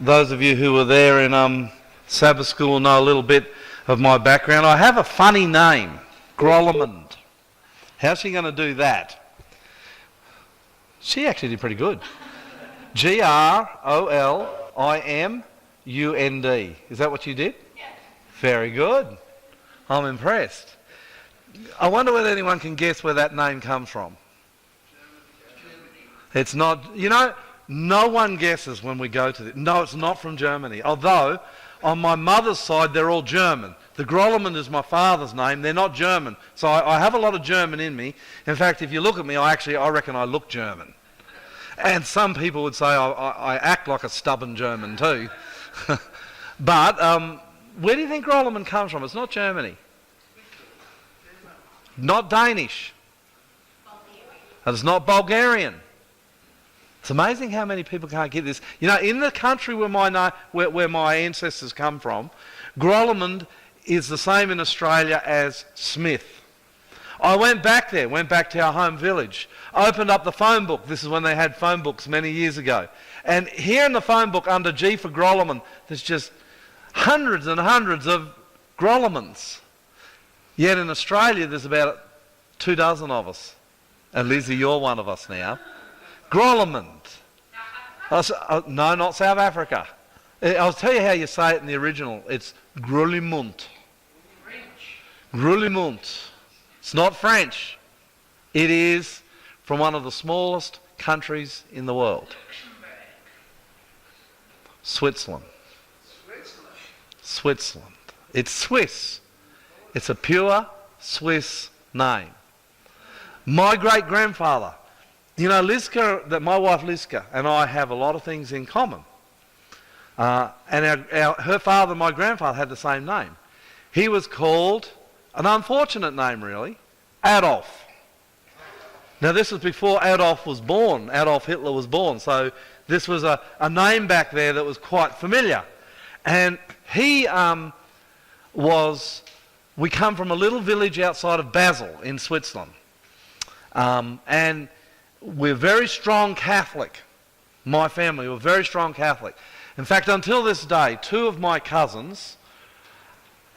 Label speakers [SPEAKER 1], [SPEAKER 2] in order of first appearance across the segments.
[SPEAKER 1] those of you who were there in Sabbath school know a little bit of my background. I have a funny name, Grolimund. How's she going to do that? She actually did pretty good. Grolimund. Is that what you did?
[SPEAKER 2] Yes.
[SPEAKER 1] Very good. I'm impressed. I wonder whether anyone can guess where that name comes from.
[SPEAKER 2] Germany.
[SPEAKER 1] It's not, no one guesses when we go to no, it's not from Germany. Although, on my mother's side, they're all German. The Grolimund is my father's name. They're not German. So I have a lot of German in me. In fact, if you look at me, I reckon I look German. And some people would say I act like a stubborn German too. But where do you think Grolimund comes from? It's not Germany. Not Danish. And it's not Bulgarian. It's amazing how many people can't get this. In the country where my ancestors come from, Grolimund is the same in Australia as Smith. I went back to our home village, opened up the phone book. This is when they had phone books many years ago. And here in the phone book under G for Grolimund, there's just hundreds and hundreds of Grolimunds. Yet in Australia there's about 24 of us. And Lizzie, you're one of us now. Grolimund. No, not South Africa. I'll tell you how you say it in the original. It's Grolimund. Grolimund. It's not French. It is from one of the smallest countries in the world. Switzerland. Switzerland. It's Swiss. It's a pure Swiss name. My great-grandfather, Liska, my wife Liska and I have a lot of things in common. And her father, my grandfather, had the same name. He was called, an unfortunate name really, Adolf. Now this was before Adolf was born. Adolf Hitler was born. So this was a name back there that was quite familiar. And he we come from a little village outside of Basel in Switzerland. And we're very strong Catholic. My family were very strong Catholic. In fact, until this day, 2 of my cousins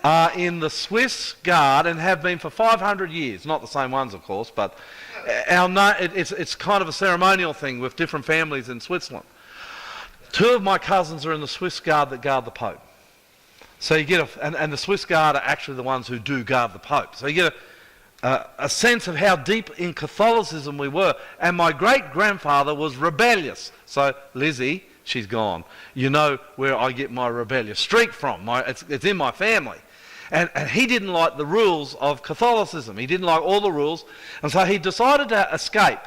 [SPEAKER 1] are in the Swiss Guard and have been for 500 years. Not the same ones, of course, but it's kind of a ceremonial thing with different families in Switzerland. 2 of my cousins are in the Swiss Guard that guard the Pope. So you get and the Swiss Guard are actually the ones who do guard the Pope. So you get a sense of how deep in Catholicism we were. And my great-grandfather was rebellious. So Lizzie, she's gone. You know where I get my rebellious streak from. It's in my family. And he didn't like the rules of Catholicism. He didn't like all the rules. And so he decided to escape.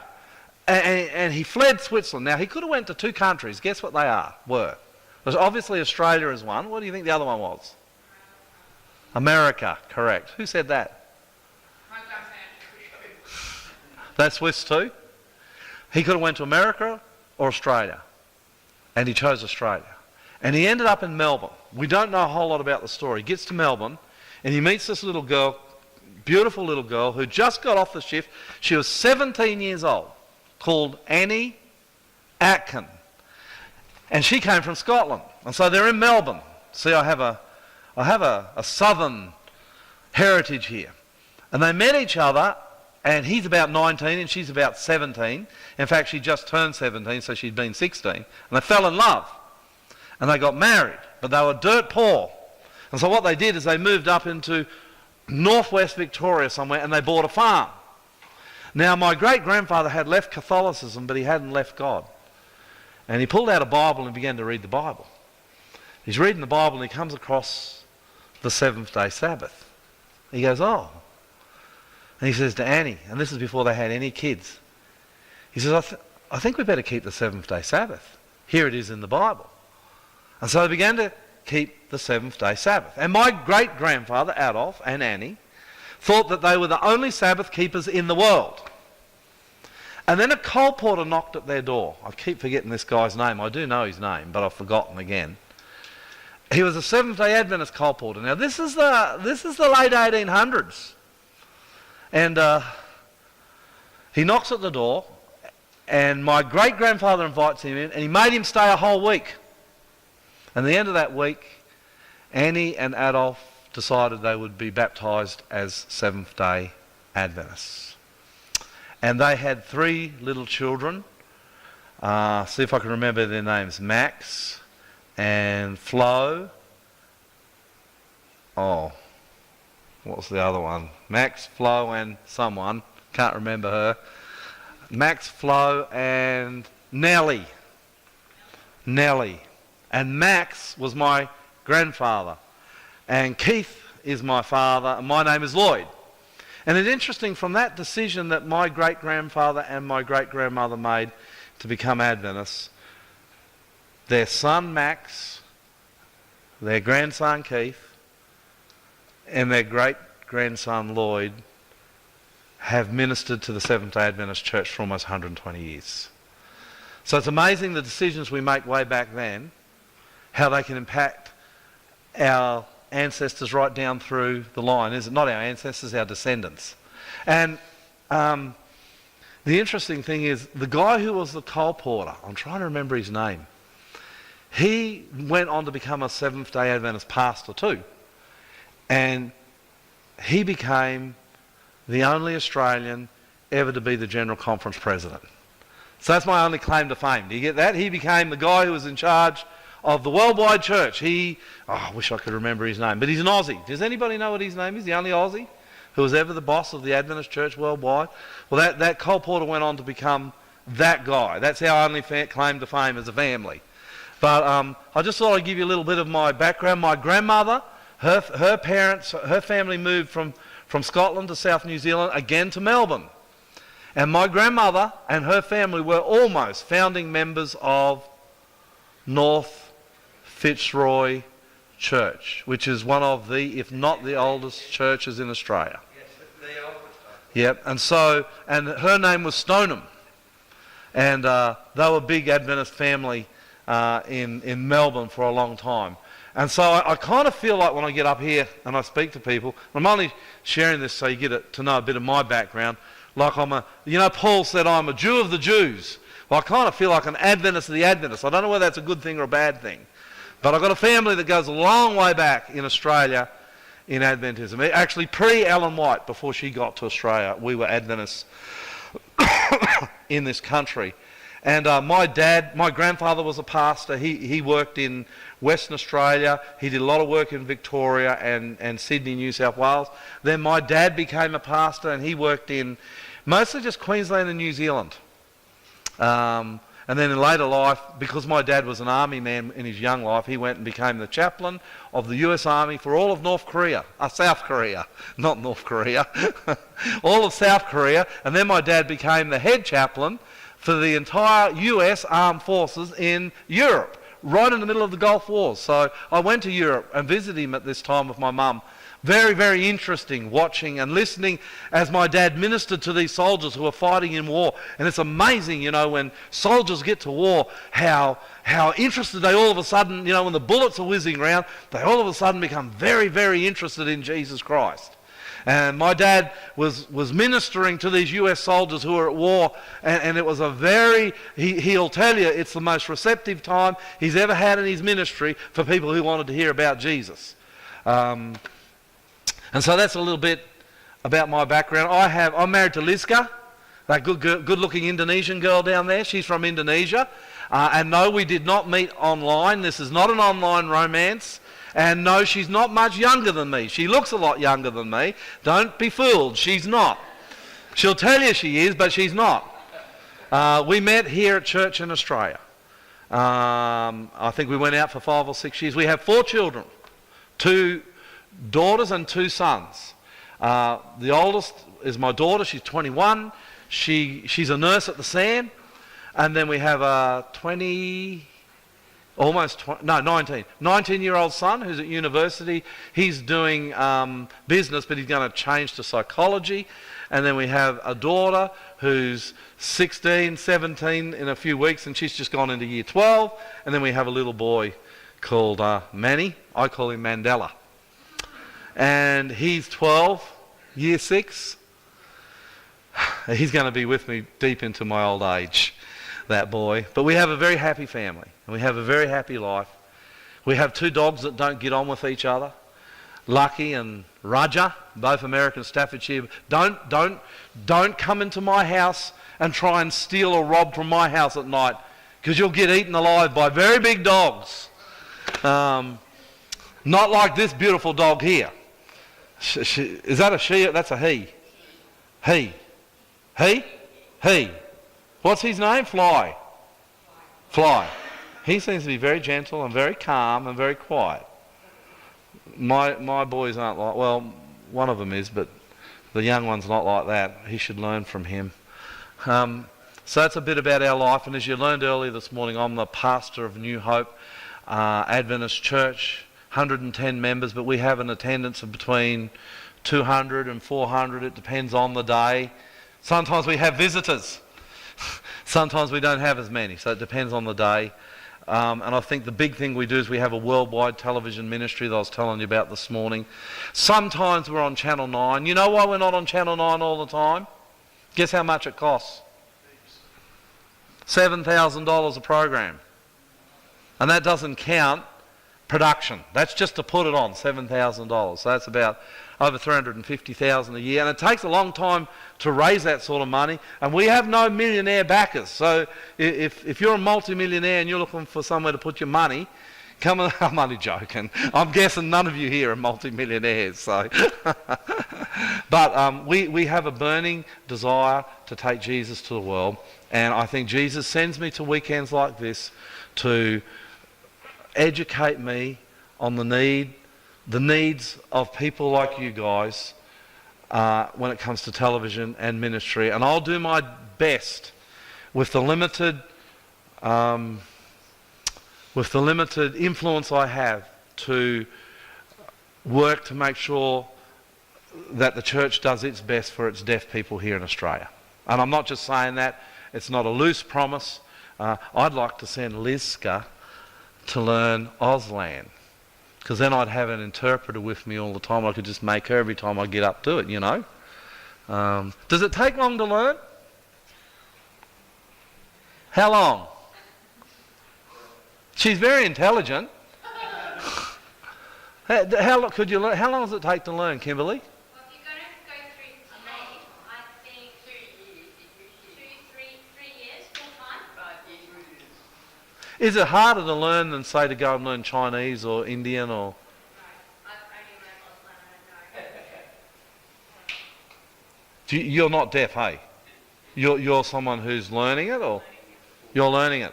[SPEAKER 1] And he fled Switzerland. Now, he could have went to 2 countries. Guess what they were? Because obviously Australia is one. What do you think the other one was? America, correct. Who said that? That's Swiss too? He could have went to America or Australia. And he chose Australia. And he ended up in Melbourne. We don't know a whole lot about the story. He gets to Melbourne and he meets this little girl, beautiful little girl, who just got off the shift. She was 17 years old, called Annie Atkin. And she came from Scotland. And so they're in Melbourne. See, I have a southern heritage here. And they met each other, and he's about 19 and she's about 17. In fact, she just turned 17, so she'd been 16. And they fell in love. And they got married, but they were dirt poor. And so what they did is they moved up into northwest Victoria somewhere and they bought a farm. Now, my great-grandfather had left Catholicism, but he hadn't left God. And he pulled out a Bible and began to read the Bible. He's reading the Bible and he comes across the 7th-day Sabbath. He goes, oh. And he says to Annie, and this is before they had any kids, he says, I think we better keep the 7th-day Sabbath. Here it is in the Bible. And so they began to keep the 7th-day Sabbath. And my great-grandfather, Adolf, and Annie, thought that they were the only Sabbath keepers in the world. And then a colporteur knocked at their door. I keep forgetting this guy's name. I do know his name, but I've forgotten again. He was a Seventh-day Adventist colporteur. Now this is the late 1800s. And he knocks at the door, and my great-grandfather invites him in, and he made him stay a whole week. And at the end of that week, Annie and Adolf decided they would be baptised as Seventh-day Adventists. And they had 3 little children. See if I can remember their names. Max and Flo. Oh, what was the other one? Max, Flo and someone. Can't remember her. Max, Flo and Nellie. And Max was my grandfather. And Keith is my father, and my name is Lloyd. And it's interesting, from that decision that my great-grandfather and my great-grandmother made to become Adventists, their son Max, their grandson Keith, and their great-grandson Lloyd have ministered to the Seventh-day Adventist Church for almost 120 years. So it's amazing the decisions we make way back then, how they can impact our ancestors right down through the line. Is it not our ancestors, our descendants? And the interesting thing is, the guy who was the coal porter, I'm trying to remember his name, he went on to become a Seventh-day Adventist pastor too. And he became the only Australian ever to be the General Conference President. So that's my only claim to fame. Do you get that? He became the guy who was in charge of the worldwide church. I wish I could remember his name, but he's an Aussie. Does anybody know what his name is? The only Aussie who was ever the boss of the Adventist Church worldwide? Well, that Cole Porter went on to become that guy. That's our only claim to fame as a family. But I just thought I'd give you a little bit of my background. My grandmother, her parents, her family moved from Scotland to South New Zealand, again to Melbourne. And my grandmother and her family were almost founding members of North Fitzroy Church, which is one of the, if not the oldest churches in Australia.
[SPEAKER 2] Yes, the oldest.
[SPEAKER 1] Yep, and her name was Stoneham. And they were a big Adventist family in Melbourne for a long time. And so I kind of feel like when I get up here and I speak to people, I'm only sharing this so you get to know a bit of my background, like Paul said, I'm a Jew of the Jews. Well, I kind of feel like an Adventist of the Adventists. I don't know whether that's a good thing or a bad thing. But I've got a family that goes a long way back in Australia in Adventism. Actually, pre-Ellen White, before she got to Australia, we were Adventists in this country. And my grandfather was a pastor. He worked in Western Australia. He did a lot of work in Victoria and Sydney, New South Wales. Then my dad became a pastor, and he worked in mostly just Queensland and New Zealand. And then in later life, because my dad was an army man in his young life, he went and became the chaplain of the US Army for all of South Korea, not North Korea, all of South Korea. And then my dad became the head chaplain for the entire US Armed Forces in Europe, right in the middle of the Gulf Wars. So I went to Europe and visited him at this time with my mum. Very, very interesting watching and listening as my dad ministered to these soldiers who were fighting in war. And it's amazing, when soldiers get to war, how interested they all of a sudden, when the bullets are whizzing around, they all of a sudden become very, very interested in Jesus Christ. And my dad was ministering to these US soldiers who were at war, and it was he'll tell you, it's the most receptive time he's ever had in his ministry for people who wanted to hear about Jesus. And so that's a little bit about my background. I'm married to Liska, that good-looking Indonesian girl down there. She's from Indonesia. And no, we did not meet online. This is not an online romance. And no, she's not much younger than me. She looks a lot younger than me. Don't be fooled. She's not. She'll tell you she is, but she's not. We met here at church in Australia. I think we went out for 5 or 6 years. We have 4 children, 2 daughters and 2 sons. The oldest is my daughter. She's 21. She's a nurse at the SAN. And then we have a 19-year-old son who's at university. He's doing business, but he's going to change to psychology. And then we have a daughter who's 16, 17 in a few weeks, and she's just gone into year 12. And then we have a little boy called Manny. I call him Mandela. And he's 12, year 6. He's going to be with me deep into my old age, that boy. But we have a very happy family, and we have a very happy life. We have 2 dogs that don't get on with each other. Lucky and Raja, both American Staffordshire. Don't come into my house and try and steal or rob from my house at night, because you'll get eaten alive by very big dogs. Not like this beautiful dog here. Is that a she? That's a he. He. What's his name? Fly. He seems to be very gentle and very calm and very quiet. My boys aren't like, well, one of them is, but the young one's not like that. He should learn from him. So that's a bit about our life. And as you learned earlier this morning, I'm the pastor of New Hope Adventist Church, 110 members, but we have an attendance of between 200 and 400. It depends on the day. Sometimes we have visitors. Sometimes we don't have as many, so it depends on the day. And I think the big thing we do is we have a worldwide television ministry that I was telling you about this morning. Sometimes we're on Channel 9. You know why we're not on Channel 9 all the time? Guess how much it costs? $7,000 a program. And that doesn't count production. That's just to put it on, $7,000. So that's about over $350,000 a year. And it takes a long time to raise that sort of money. And we have no millionaire backers. So if you're a multi-millionaire and you're looking for somewhere to put your money, come on. I'm only joking. I'm guessing none of you here are multi-millionaires. So, but we have a burning desire to take Jesus to the world. And I think Jesus sends me to weekends like this to educate me on the needs of people like you guys when it comes to television and ministry. And I'll do my best with the limited influence I have to work to make sure that the church does its best for its deaf people here in Australia. And I'm not just saying that. It's not a loose promise. I'd like to send Lizka to learn Auslan, because then I'd have an interpreter with me all the time. I could just make her every time I get up to it, you know. Does it take long to learn? How long? She's very intelligent. How long could you learn? How long does it take to learn, Kimberly?
[SPEAKER 3] Well, if you're going to go through today, I think 3 years, full time.
[SPEAKER 2] 5 years.
[SPEAKER 1] Is it harder to learn than, say, to go and learn Chinese or Indian or...
[SPEAKER 3] No, I've only learned Auslan, I know.
[SPEAKER 1] You're not deaf, hey? You're someone who's learning it, or... You're learning it.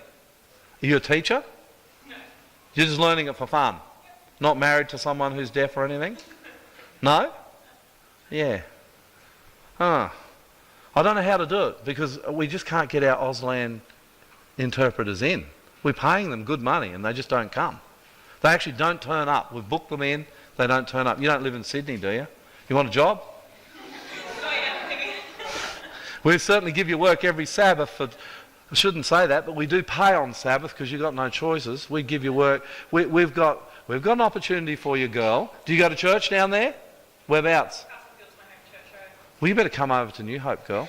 [SPEAKER 1] Are you a teacher?
[SPEAKER 2] No.
[SPEAKER 1] You're just learning it for fun? Not married to someone who's deaf or anything? No? Yeah. I don't know how to do it, because we just can't get our Auslan interpreters in. We're paying them good money and they just don't come. They actually don't turn up. We've booked them in, they don't turn up. You don't live in Sydney, do you? You want a job? We certainly give you work every Sabbath. I shouldn't say that, but we do pay on Sabbath because you've got no choices. We give you work. We've got an opportunity for you, girl. Do you go to church down there? Whereabouts? Well, you better come over to New Hope, girl,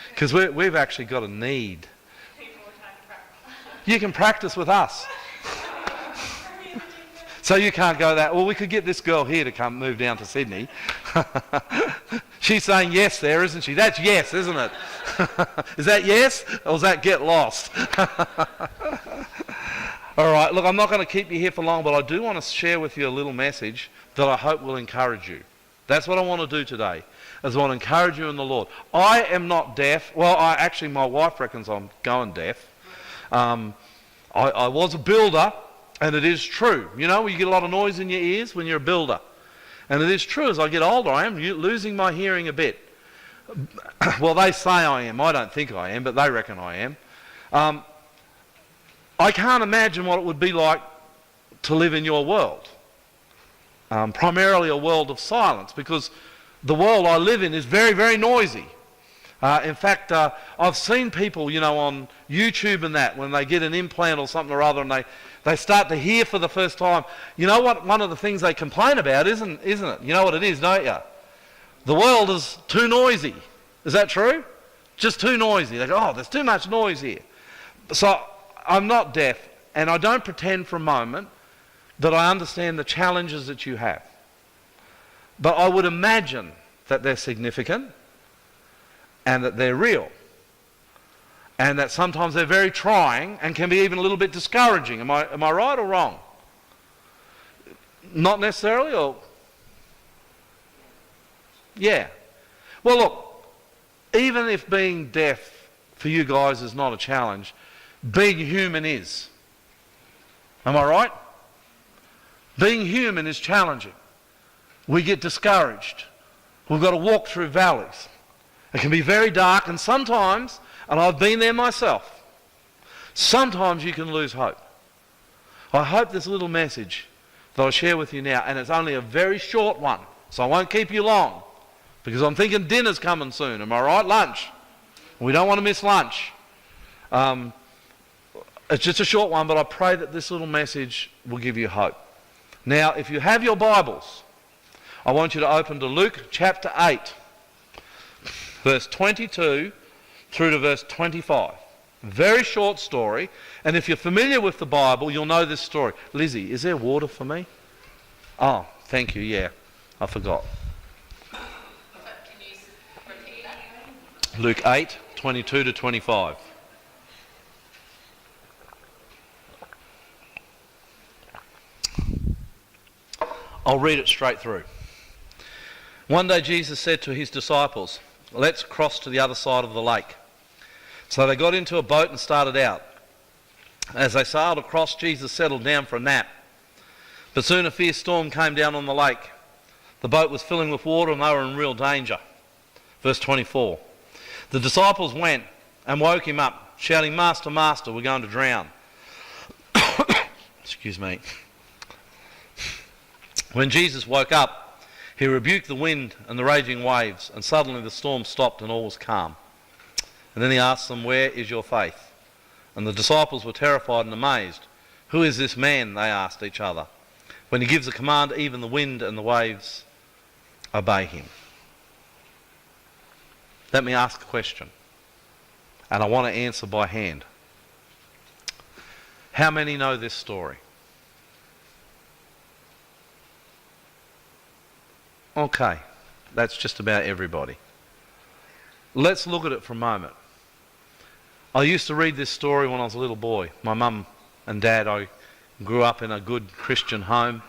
[SPEAKER 1] because we've actually got a need. You can practice with us. So you can't go that. Well, we could get this girl here to come move down to Sydney. She's saying yes there, isn't she? That's yes, isn't it? Is that yes, or is that get lost? All right, look, I'm not going to keep you here for long, but I do want to share with you a little message that I hope will encourage you. That's what I want to do today, is I want to encourage you in the Lord. I am not deaf. Well, my wife reckons I'm going deaf. I was a builder, and it is true. You know, you get a lot of noise in your ears when you're a builder. And it is true, as I get older, I am losing my hearing a bit. Well, they say I am. I don't think I am, but they reckon I am. I can't imagine what it would be like to live in your world. Primarily a world of silence, because the world I live in is very, very noisy. In fact, I've seen people, you know, on YouTube and that, when they get an implant or something or other and they start to hear for the first time. You know what? One of the things they complain about, isn't it? You know what it is, don't you? The world is too noisy. Is that true? Just too noisy. They go, oh, there's too much noise here. So I'm not deaf, and I don't pretend for a moment that I understand the challenges that you have. But I would imagine that they're significant and that they're real. And that sometimes they're very trying and can be even a little bit discouraging. Am I right or wrong? Not necessarily, or... Yeah. Well, look, even if being deaf for you guys is not a challenge, being human is. Am I right? Being human is challenging. We get discouraged. We've got to walk through valleys. It can be very dark, and sometimes, and I've been there myself, sometimes you can lose hope. I hope this little message that I'll share with you now, and it's only a very short one, so I won't keep you long, because I'm thinking dinner's coming soon. Am I right? Lunch. We don't want to miss lunch. It's just a short one, but I pray that this little message will give you hope. Now, if you have your Bibles, I want you to open to Luke chapter 8, verse 22 through to verse 25. Very short story, and if you're familiar with the Bible, you'll know this story. Lizzie, is there water for me? Oh, thank you, yeah. I forgot.
[SPEAKER 4] Can you repeat that?
[SPEAKER 1] Luke 8, 22 to 25. I'll read it straight through. One day Jesus said to his disciples, "Let's cross to the other side of the lake." So they got into a boat and started out. As they sailed across, Jesus settled down for a nap. But soon a fierce storm came down on the lake. The boat was filling with water and they were in real danger. Verse 24. The disciples went and woke him up, shouting, "Master, Master, we're going to drown." Excuse me. When Jesus woke up, he rebuked the wind and the raging waves, and suddenly the storm stopped and all was calm. And then he asked them, "Where is your faith?" And the disciples were terrified and amazed. "Who is this man?" they asked each other. "When he gives a command, even the wind and the waves obey him." Let me ask a question, and I want to answer by hand. How many know this story? Okay, that's just about everybody. Let's look at it for a moment. I used to read this story when I was a little boy. My mum and dad, I grew up in a good Christian home.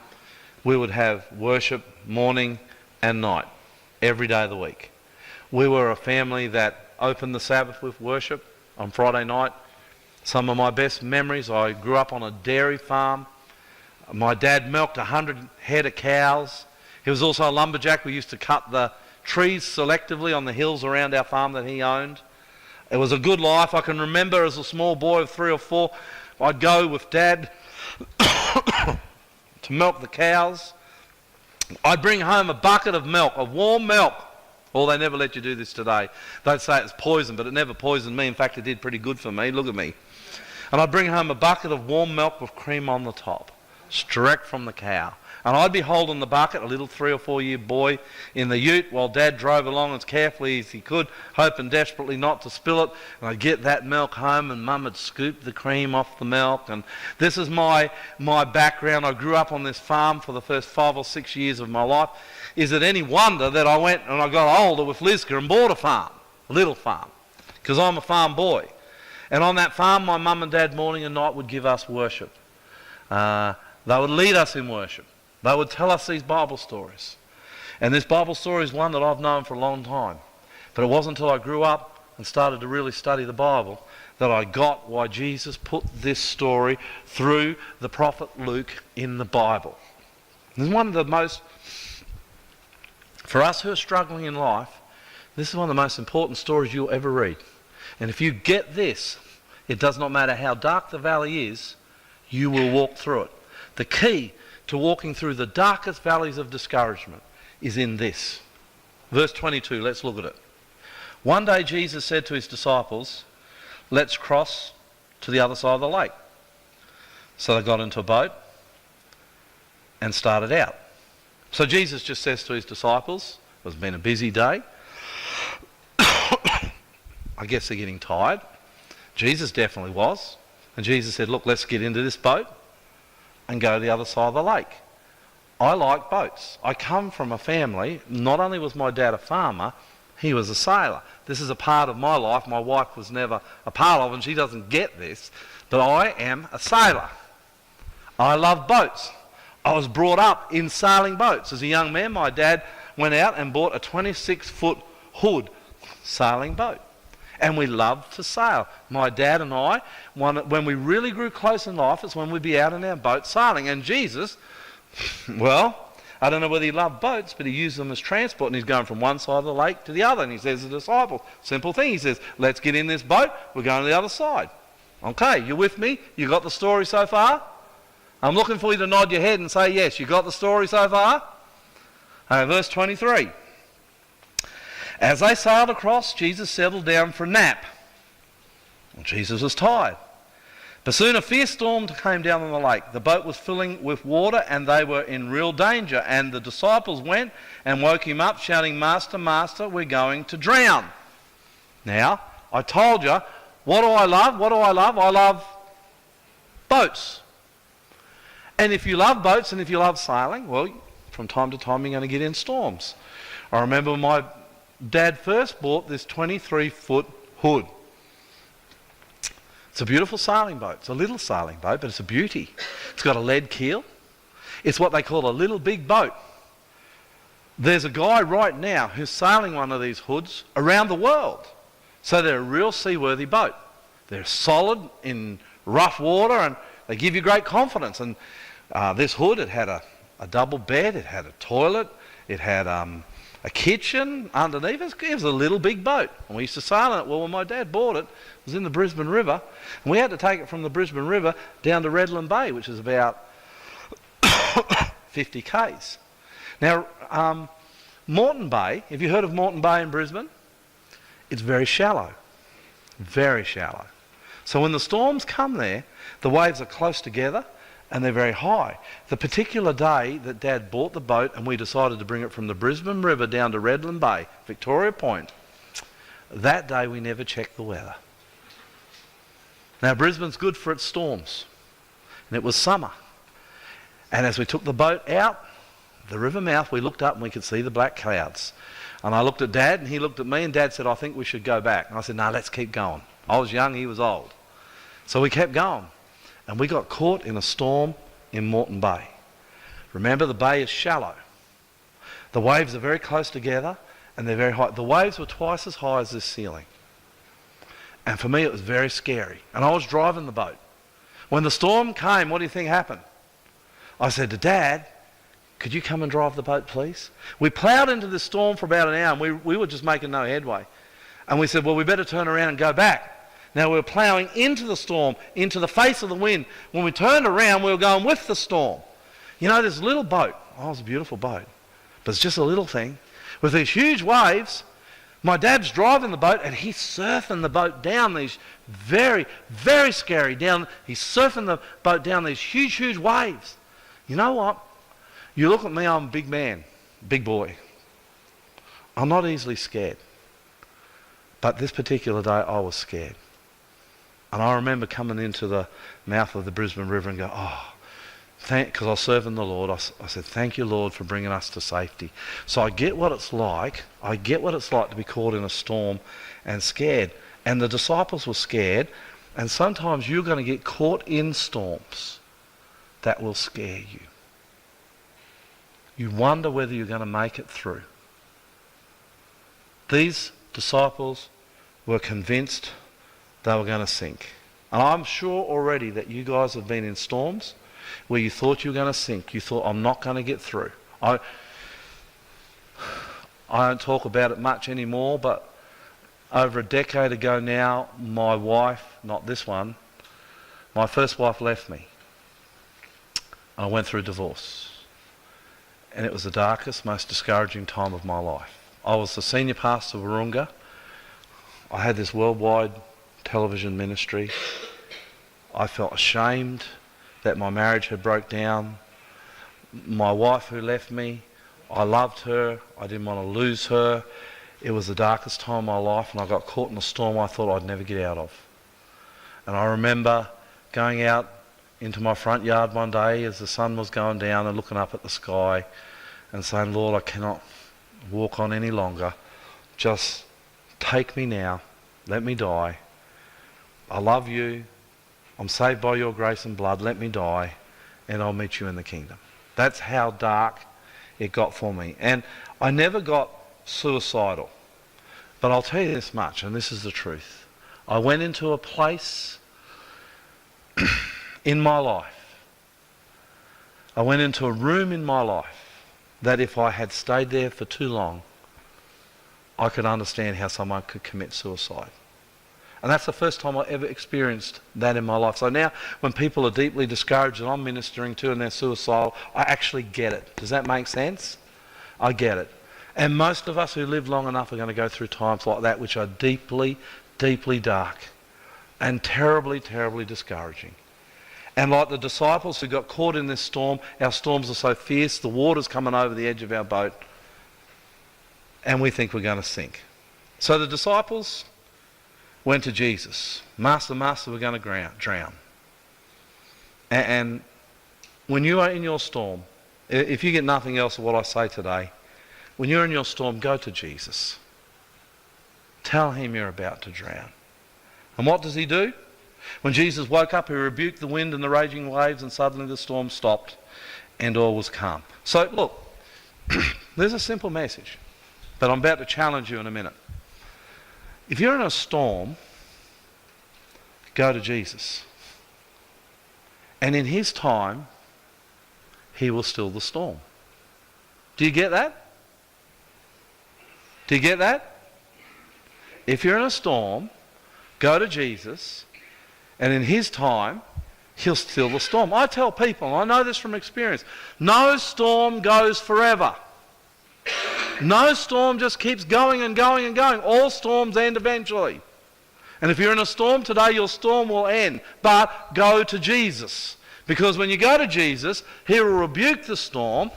[SPEAKER 1] We would have worship morning and night, every day of the week. We were a family that opened the Sabbath with worship on Friday night. Some of my best memories, I grew up on a dairy farm. My dad milked 100 head of cows. He was also a lumberjack. We used to cut the trees selectively on the hills around our farm that he owned. It was a good life. I can remember as a small boy of 3 or 4, I'd go with Dad to milk the cows. I'd bring home a bucket of milk, of warm milk. Well, they never let you do this today. They'd say it's poison, but it never poisoned me. In fact, it did pretty good for me. Look at me. And I'd bring home a bucket of warm milk with cream on the top, direct from the cow. And I'd be holding the bucket, a little 3 or 4 year boy, in the ute while Dad drove along as carefully as he could, hoping desperately not to spill it. And I'd get that milk home and Mum would scoop the cream off the milk. And this is my background. I grew up on this farm for the first 5 or 6 years of my life. Is it any wonder that I went and I got older with Lizka and bought a farm, a little farm, because I'm a farm boy. And on that farm, my mum and dad morning and night would give us worship. They would lead us in worship. They would tell us these Bible stories. And this Bible story is one that I've known for a long time. But it wasn't until I grew up and started to really study the Bible that I got why Jesus put this story through the prophet Luke in the Bible. This is one of the most, for us who are struggling in life, this is one of the most important stories you'll ever read. And if you get this, it does not matter how dark the valley is, you will walk through it. The key to walking through the darkest valleys of discouragement is in this. Verse 22, let's look at it. One day Jesus said to his disciples, "Let's cross to the other side of the lake." So they got into a boat and started out. So Jesus just says to his disciples, it's been a busy day. I guess they're getting tired. Jesus definitely was. And Jesus said, "Look, let's get into this boat and go to the other side of the lake. I like boats. I come from a family, not only was my dad a farmer, he was a sailor. This is a part of my life my wife was never a part of, and she doesn't get this, but I am a sailor. I love boats. I was brought up in sailing boats. As a young man, my dad went out and bought a 26-foot hood sailing boat. And we loved to sail. My dad and I, when we really grew close in life, it's when we'd be out in our boat sailing. And Jesus, well, I don't know whether he loved boats, but he used them as transport, and he's going from one side of the lake to the other. And he says to the disciples, simple thing, he says, let's get in this boat, we're going to the other side. Okay, you with me? You got the story so far? I'm looking for you to nod your head and say yes. You got the story so far? Verse 23. As they sailed across, Jesus settled down for a nap. Well, Jesus was tired. But soon a fierce storm came down on the lake. The boat was filling with water and they were in real danger. And the disciples went and woke him up, shouting, Master, Master, we're going to drown. Now, I told you, what do I love? What do I love? I love boats. And if you love boats and if you love sailing, well, from time to time you're going to get in storms. I remember my dad first bought this 23-foot hood. It's a beautiful sailing boat. It's a little sailing boat, but it's a beauty. It's got a lead keel. It's what they call a little big boat. There's a guy right now who's sailing one of these hoods around the world. So they're a real seaworthy boat. They're solid in rough water and they give you great confidence. And this hood, it had a double bed, it had a toilet, it had a kitchen underneath. It was a little big boat. And we used to sail in it. Well, when my dad bought it, it was in the Brisbane River. And we had to take it from the Brisbane River down to Redland Bay, which is about 50 k's. Now, Moreton Bay, have you heard of Moreton Bay in Brisbane? It's very shallow. Very shallow. So when the storms come there, the waves are close together and they're very high. The particular day that Dad bought the boat and we decided to bring it from the Brisbane River down to Redland Bay, Victoria Point, that day we never checked the weather. Now Brisbane's good for its storms, and it was summer. And as we took the boat out, the river mouth, we looked up and we could see the black clouds. And I looked at Dad and he looked at me, and Dad said, I think we should go back. And I said, no, let's keep going. I was young, he was old. So we kept going. And we got caught in a storm in Moreton Bay. Remember, the bay is shallow. The waves are very close together and they're very high. The waves were twice as high as this ceiling. And for me it was very scary. And I was driving the boat. When the storm came, what do you think happened? I said to Dad, could you come and drive the boat, please? We ploughed into the storm for about an hour and we were just making no headway. And we said, well, we better turn around and go back. Now we were ploughing into the storm, into the face of the wind. When we turned around, we were going with the storm. You know, this little boat, oh, it's a beautiful boat, but it's just a little thing. With these huge waves, my dad's driving the boat and he's surfing the boat down these very, very scary down. He's surfing the boat down these huge, huge waves. You know what? You look at me, I'm a big man, big boy. I'm not easily scared. But this particular day, I was scared. And I remember coming into the mouth of the Brisbane River and go, oh, because I was serving the Lord. I said, thank you, Lord, for bringing us to safety. So I get what it's like. I get what it's like to be caught in a storm and scared. And the disciples were scared. And sometimes you're going to get caught in storms that will scare you. You wonder whether you're going to make it through. These disciples were convinced they were going to sink. And I'm sure already that you guys have been in storms where you thought you were going to sink. You thought, I'm not going to get through. I don't talk about it much anymore, but over a decade ago now, my wife, not this one, my first wife left me. I went through divorce. And it was the darkest, most discouraging time of my life. I was the senior pastor of Wahroonga. I had this worldwide television ministry. I felt ashamed that my marriage had broke down. My wife who left me, I loved her. I didn't want to lose her. It was the darkest time of my life, and I got caught in a storm I thought I'd never get out of. And I remember going out into my front yard one day as the sun was going down and looking up at the sky and saying, Lord, I cannot walk on any longer. Just take me now. Let me die. I love you. I'm saved by your grace and blood. Let me die and I'll meet you in the kingdom. That's how dark it got for me. And I never got suicidal. But I'll tell you this much, and this is the truth. I went into a place in my life. I went into a room in my life that if I had stayed there for too long, I could understand how someone could commit suicide. And that's the first time I ever experienced that in my life. So now when people are deeply discouraged and I'm ministering to and they're suicidal, I actually get it. Does that make sense? I get it. And most of us who live long enough are going to go through times like that which are deeply, deeply dark and terribly, terribly discouraging. And like the disciples who got caught in this storm, our storms are so fierce, the water's coming over the edge of our boat and we think we're going to sink. So the disciples went to Jesus. Master, we're going to drown. And when you are in your storm, if you get nothing else of what I say today, when you're in your storm, go to Jesus. Tell him you're about to drown. And what does he do? When Jesus woke up, he rebuked the wind and the raging waves, and suddenly the storm stopped and all was calm. So look, there's a simple message, but I'm about to challenge you in a minute. If you're in a storm, go to Jesus. And in his time, he will still the storm. Do you get that? Do you get that? If you're in a storm, go to Jesus, and in his time, he'll still the storm. I tell people, I know this from experience, no storm goes forever. No storm just keeps going and going and going. All storms end eventually. And if you're in a storm today, your storm will end. But go to Jesus. Because when you go to Jesus, he will rebuke the storm,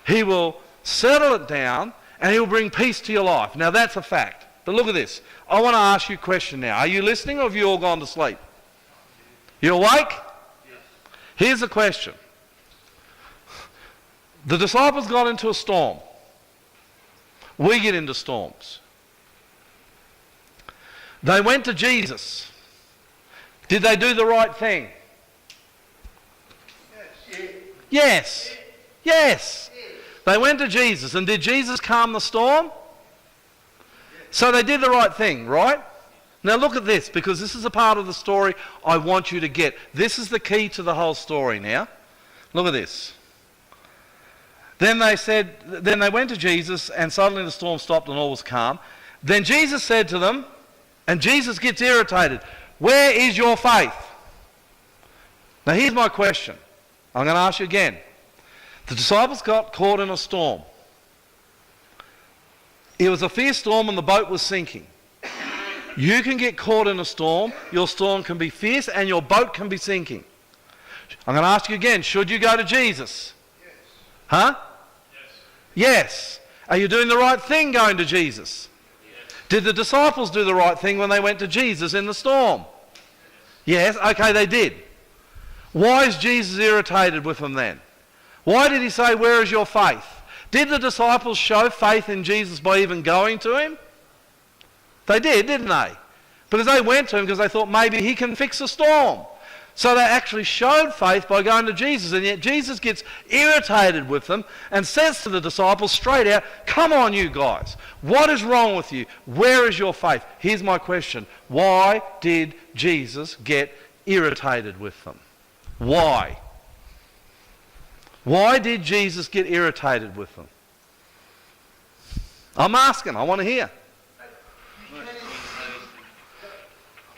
[SPEAKER 1] he will settle it down, and he will bring peace to your life. Now that's a fact. But look at this. I want to ask you a question now. Are you listening or have you all gone to sleep? You awake? Yes. Here's the question. The disciples got into a storm. We get into storms. They went to Jesus. Did they do the right thing? Yes. Yes. They went to Jesus. And did Jesus calm the storm? So they did the right thing, right? Now look at this, because this is a part of the story I want you to get. This is the key to the whole story now. Look at this. Then they went to Jesus, and suddenly the storm stopped and all was calm. Then Jesus said to them, and Jesus gets irritated, "Where is your faith?" Now here's my question. I'm going to ask you again. The disciples got caught in a storm. It was a fierce storm and the boat was sinking. You can get caught in a storm, your storm can be fierce and your boat can be sinking. I'm going to ask you again, should you go to Jesus?
[SPEAKER 2] Yes.
[SPEAKER 1] Huh?
[SPEAKER 2] Yes.
[SPEAKER 1] Yes. Are you doing the right thing going to Jesus?
[SPEAKER 2] Yes.
[SPEAKER 1] Did the disciples do the right thing when they went to Jesus in the storm? Yes. Okay, they did. Why is Jesus irritated with them then? Why did he say, "Where is your faith"? Did the disciples show faith in Jesus by even going to him? They did, didn't they? Because they went to him because they thought maybe he can fix the storm. So they actually showed faith by going to Jesus, and yet Jesus gets irritated with them and says to the disciples straight out, "Come on, you guys. What is wrong with you? Where is your faith?" Here's my question. Why did Jesus get irritated with them? Why? Why did Jesus get irritated with them? I'm asking. I want to hear.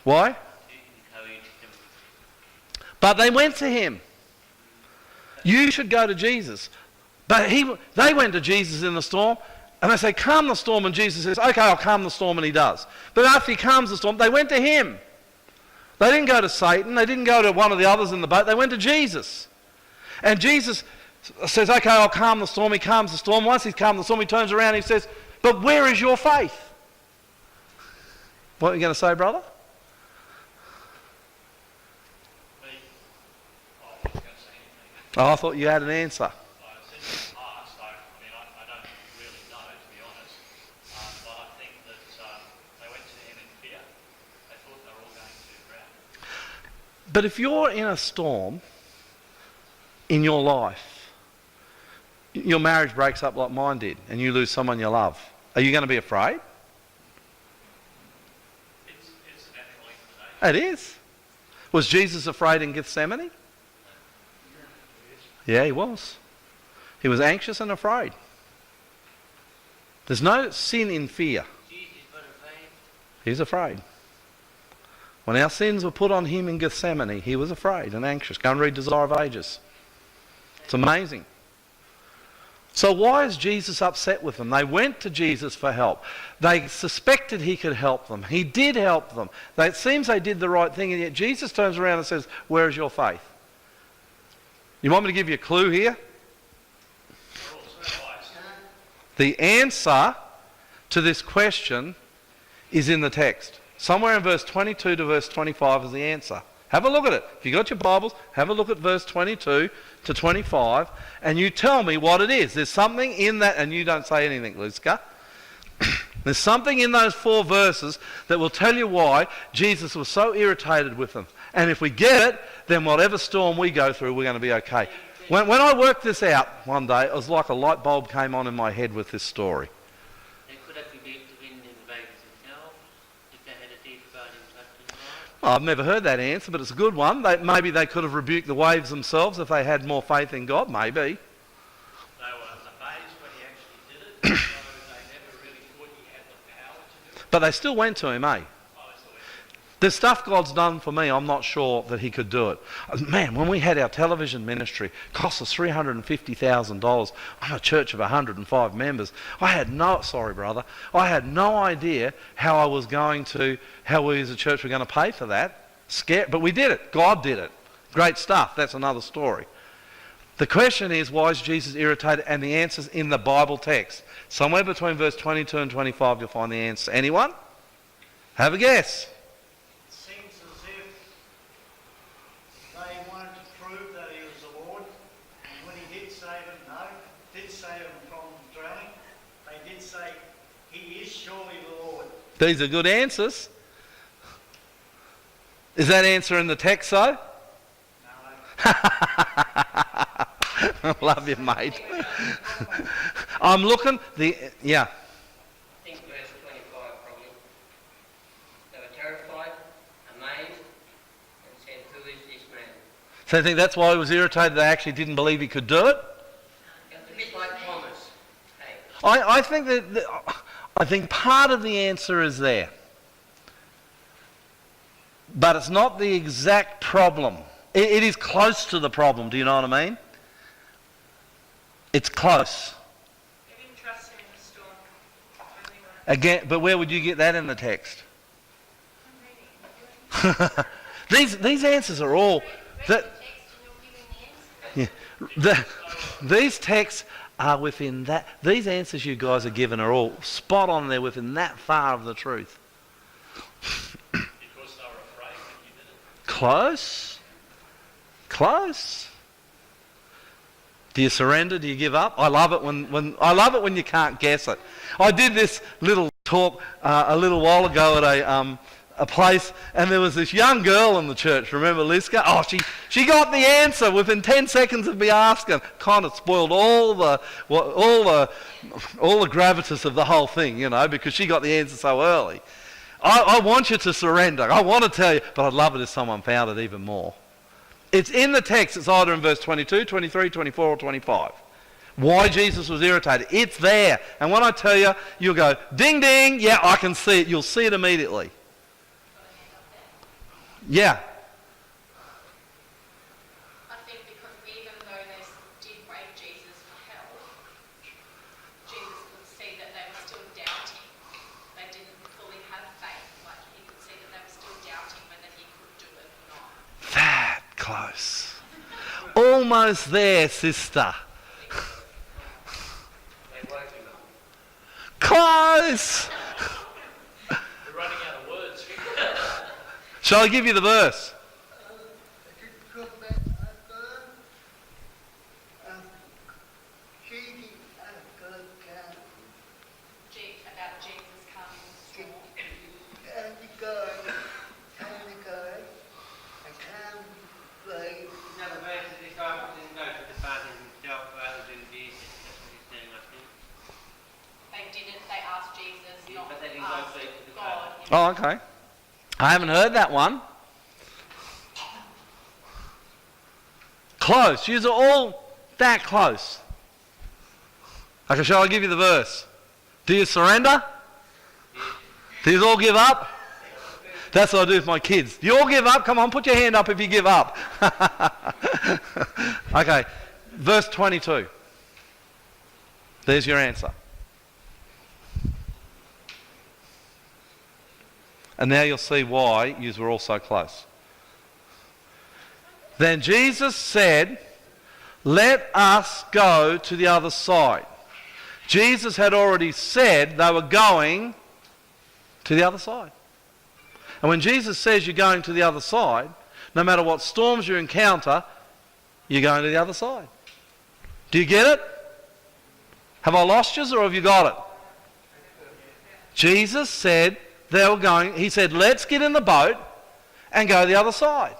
[SPEAKER 1] Why? But they went to him. You should go to Jesus. But they went to Jesus in the storm, and they say, "Calm the storm," and Jesus says, "Okay, I'll calm the storm," and he does. But after he calms the storm, they went to him. They didn't go to Satan. They didn't go to one of the others in the boat. They went to Jesus. And Jesus says, "Okay, I'll calm the storm." He calms the storm. Once he's calmed the storm, he turns around and he says, "But where is your faith?" What are you going to say, brother? Oh, I thought you had an answer.
[SPEAKER 5] I was in the past, I don't really know, to be honest, but I think that they went to him in fear. They thought they were all going to drown.
[SPEAKER 1] But if you're in a storm in your life, your marriage breaks up like mine did, and you lose someone you love, are you going to be afraid?
[SPEAKER 5] It's a natural inclination.
[SPEAKER 1] It is. Was Jesus afraid in Gethsemane? Yeah, he was. He was anxious and afraid. There's no sin in fear. He was afraid. When our sins were put on him in Gethsemane, he was afraid and anxious. Go and read Desire of Ages. It's amazing. So why is Jesus upset with them? They went to Jesus for help. They suspected he could help them. He did help them. It seems they did the right thing, and yet Jesus turns around and says, "Where is your faith?" You want me to give you a clue here? The answer to this question is in the text. Somewhere in verse 22 to verse 25 is the answer. Have a look at it. If you've got your Bibles, have a look at verse 22 to 25, and you tell me what it is. There's something in that, and you don't say anything, Lizka. There's something in those 4 verses that will tell you why Jesus was so irritated with them. And if we get it, then whatever storm we go through, we're going to be okay. When I worked this out one day, it was like a light bulb came on in my head with this story.
[SPEAKER 6] They could have rebuked the wind and the waves themselves if they had a deep burning trust in God.
[SPEAKER 1] I've never heard that answer, but it's a good one. Maybe they could have rebuked the waves themselves if they had more faith in God, maybe.
[SPEAKER 5] They were amazed when he actually did it, so they never really thought he had the power to do it.
[SPEAKER 1] But they still went to him, eh? There's stuff God's done for me, I'm not sure that he could do it. Man, when we had our television ministry, it cost us $350,000 on a church of 105 members. I had no idea how we as a church were going to pay for that. Scared, but we did it. God did it. Great stuff. That's another story. The question is, why is Jesus irritated? And the answer's in the Bible text. Somewhere between verse 22 and 25 you'll find the answer. Anyone? Have a guess.
[SPEAKER 2] Seems as if they wanted to prove that he was the Lord, and when he did save them, did save them from drowning, they did say, he is surely the Lord.
[SPEAKER 1] These are good answers. Is that answer in the text, though?
[SPEAKER 2] No.
[SPEAKER 1] I love you, mate. I'm looking. Yeah.
[SPEAKER 6] I think verse 25 probably. They were terrified, amazed, and said, "Who is this man?"
[SPEAKER 1] So I think that's why he was irritated. They actually didn't believe he could do it.
[SPEAKER 6] A bit like Thomas. Hey,
[SPEAKER 1] I think part of the answer is there, but it's not the exact problem. It is close to the problem. Do you know what I mean? It's close.
[SPEAKER 4] They didn't trust him in the storm.
[SPEAKER 1] Again, but where would you get that in the text? These answers are all that. These texts are within that. These answers you guys are given are all spot on. They're within that far of the truth.
[SPEAKER 5] Because they were afraid when you did it.
[SPEAKER 1] Close. Do you surrender? Do you give up? I love it when you can't guess it. I did this little talk a little while ago at a place, and there was this young girl in the church. Remember Liska? Oh, she got the answer within 10 seconds of me asking. Kind of spoiled all the gravitas of the whole thing, because she got the answer so early. I want you to surrender. I want to tell you, but I'd love it if someone found it even more. It's in the text. It's either in verse 22, 23, 24, or 25. Why Jesus was irritated. It's there. And when I tell you, you'll go, ding, ding, yeah, I can see it. You'll see it immediately. Yeah.
[SPEAKER 4] I think because even though they did wait Jesus for help, Jesus could see that they were still doubting. They didn't fully have faith. Like he could see that they were still doubting whether he could do it or not.
[SPEAKER 1] That close. Almost there, sister.
[SPEAKER 6] they woke him up.
[SPEAKER 1] Close.
[SPEAKER 5] We're running out of words.
[SPEAKER 1] Shall I give you the verse? Oh, okay. I haven't heard that one. Close. You're all that close. Okay, shall I give you the verse? Do you surrender? Do you all give up? That's what I do with my kids. Do you all give up? Come on, put your hand up if you give up. Okay, verse 22. There's your answer. And now you'll see why you were all so close. Then Jesus said, "Let us go to the other side." Jesus had already said they were going to the other side. And when Jesus says you're going to the other side, no matter what storms you encounter, you're going to the other side. Do you get it? Have I lost you or have you got it? Jesus said they were going, he said, let's get in the boat and go to the other side.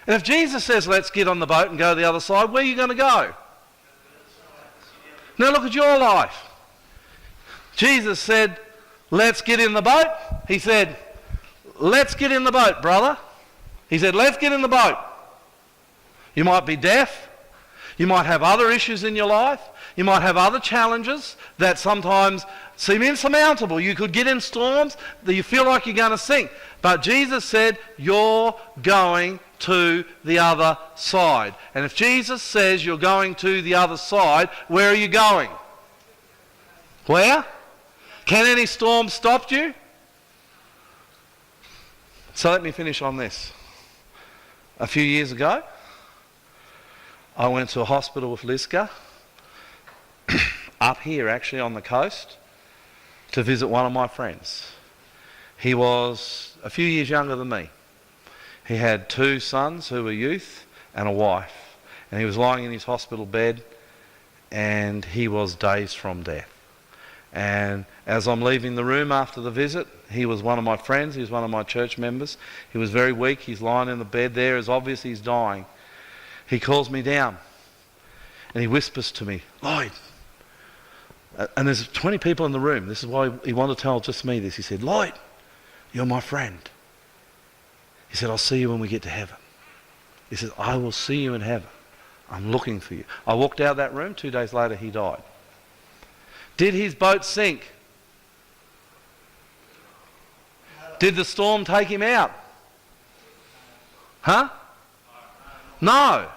[SPEAKER 1] And if Jesus says let's get on the boat and go to the other side, where are you going to go? Now look at your life. Jesus said, let's get in the boat. He said, let's get in the boat, brother. He said, let's get in the boat. You might be deaf. You might have other issues in your life. You might have other challenges that sometimes seem insurmountable. You could get in storms that you feel like you're going to sink. But Jesus said, you're going to the other side. And if Jesus says you're going to the other side, where are you going? Where? Can any storm stop you? So let me finish on this. A few years ago, I went to a hospital with Liska, up here actually on the coast, to visit one of my friends. He was a few years younger than me. He had 2 sons who were youth and a wife. And he was lying in his hospital bed and he was days from death. And as I'm leaving the room after the visit, he was one of my friends, he was one of my church members. He was very weak, he's lying in the bed there, it's obvious he's dying. He calls me down and he whispers to me, "Lloyd," and there's 20 people in the room, this is why he wanted to tell just me this. He said, "Lloyd, you're my friend." He said, "I'll see you when we get to heaven." He said, "I will see you in heaven. I'm looking for you." I walked out of that room, 2 days later he died. Did his boat sink? Did the storm take him out? Huh? No.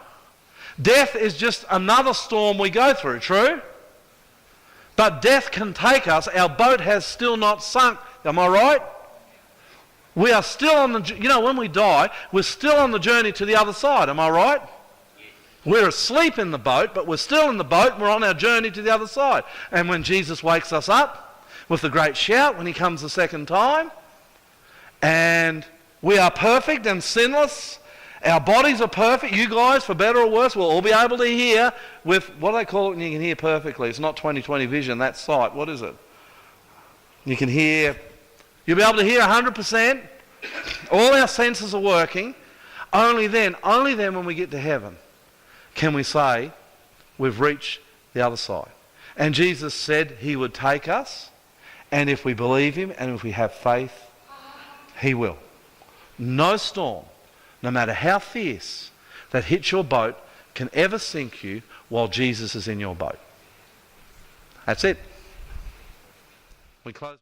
[SPEAKER 1] Death is just another storm we go through, true? But death can take us. Our boat has still not sunk. Am I right? We are still on the, when we die, we're still on the journey to the other side. Am I right? We're asleep in the boat, but we're still in the boat and we're on our journey to the other side. And when Jesus wakes us up with the great shout, when he comes the second time, and we are perfect and sinless, our bodies are perfect, you guys, for better or worse, we'll all be able to hear with, what do they call it when you can hear perfectly? It's not 20/20 vision, that's sight. What is it? You can hear, you'll be able to hear 100%. All our senses are working. Only then when we get to heaven, can we say we've reached the other side. And Jesus said he would take us, and if we believe him and if we have faith, he will. No storm, no matter how fierce, that hits your boat can ever sink you while Jesus is in your boat. That's it. We close.